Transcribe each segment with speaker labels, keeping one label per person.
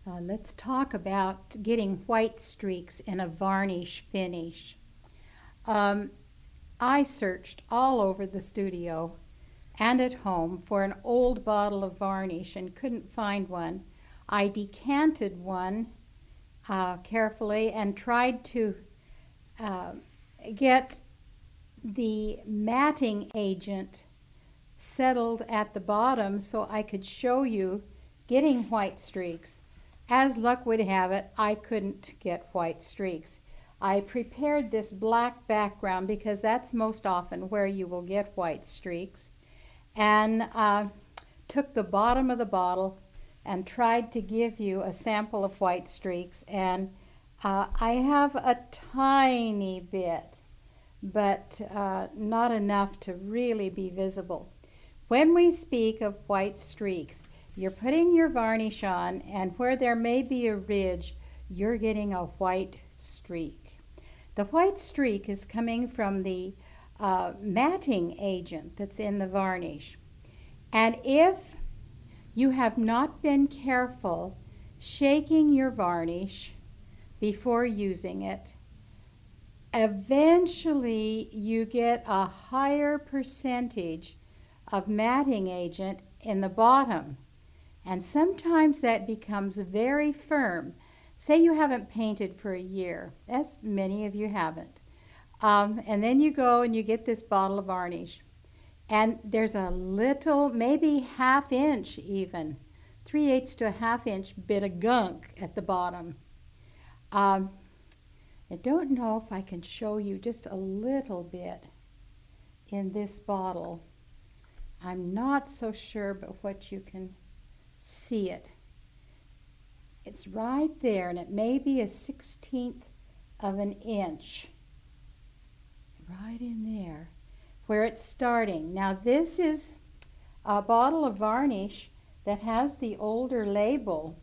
Speaker 1: Let's talk about getting white streaks in a varnish finish. Um, I searched all over the studio and at home for an old bottle of varnish and couldn't find one. I decanted one carefully and tried to uh, get the matting agent settled at the bottom so I could show you getting white streaks. As luck would have it, I couldn't get white streaks. I prepared this black background because that's most often where you will get white streaks, and took the bottom of the bottle and tried to give you a sample of white streaks, and I have a tiny bit, but not enough to really be visible. When we speak of white streaks, you're putting your varnish on, and where there may be a ridge, you're getting a white streak. The white streak is coming from the matting agent that's in the varnish. And if you have not been careful shaking your varnish before using it, eventually you get a higher percentage of matting agent in the bottom. And sometimes that becomes very firm. Say you haven't painted for a year, as many of you haven't. And then you go and you get this bottle of varnish. And there's a little, maybe ½ inch even, 3/8 to ½ inch bit of gunk at the bottom. I don't know if I can show you just a little bit in this bottle. I'm not so sure, but what you can see it. It's right there, and it may be a 1/16 of an inch. Right in there, where it's starting. Now this is a bottle of varnish that has the older label,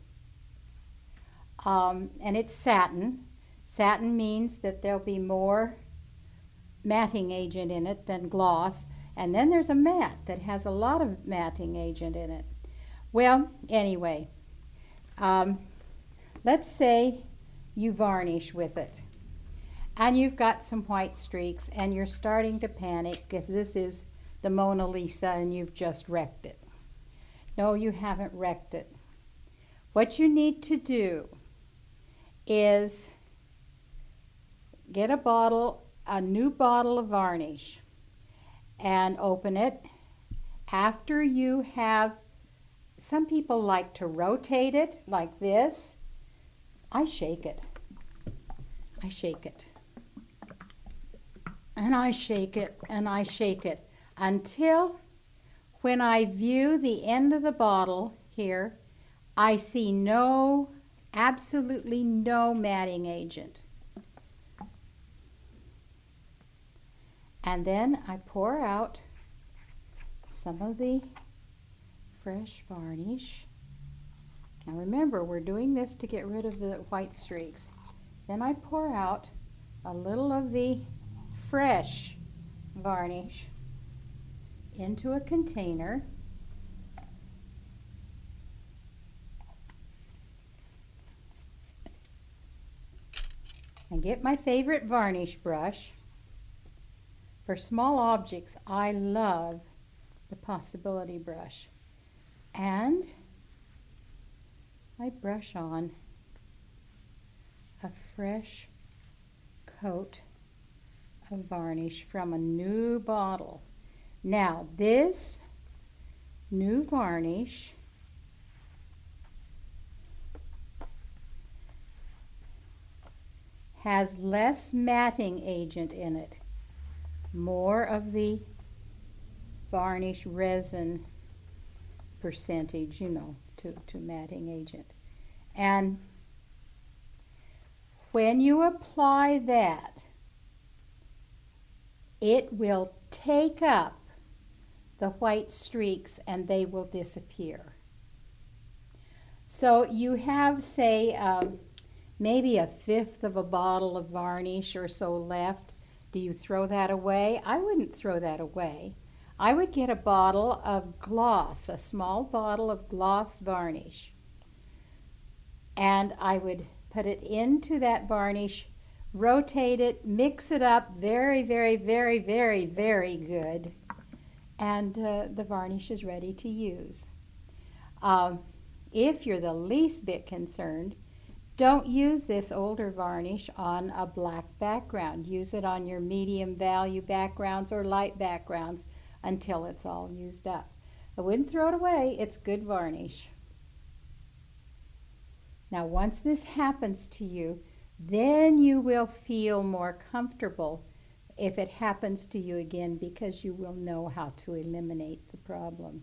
Speaker 1: and it's satin. Satin means that there'll be more matting agent in it than gloss. And then there's a matte that has a lot of matting agent in it. Well, anyway, let's say you varnish with it, and you've got some white streaks, and you're starting to panic because this is the Mona Lisa and you've just wrecked it. No, you haven't wrecked it. What you need to do is get a new bottle of varnish, and open it. After you have, some people like to rotate it like this. I shake it. I shake it. And I shake it, and I shake it until when I view the end of the bottle here, I see absolutely no matting agent. And then I pour out some of the fresh varnish. Now remember, we're doing this to get rid of the white streaks. Then I pour out a little of the fresh varnish into a container. And get my favorite varnish brush. For small objects, I love the Possibility brush. And I brush on a fresh coat of varnish from a new bottle. Now, this new varnish has less matting agent in it. More of the varnish resin percentage, to matting agent. And when you apply that, it will take up the white streaks and they will disappear. So you have, say, maybe 1/5 of a bottle of varnish or so left. Do you throw that away? I wouldn't throw that away. I would get a bottle of gloss, a small bottle of gloss varnish. And I would put it into that varnish, rotate it, mix it up very, very, very, very, very good, and the varnish is ready to use. If you're the least bit concerned, don't use this older varnish on a black background. Use it on your medium value backgrounds or light backgrounds until it's all used up. I wouldn't throw it away. It's good varnish. Now, once this happens to you, then you will feel more comfortable if it happens to you again, because you will know how to eliminate the problem.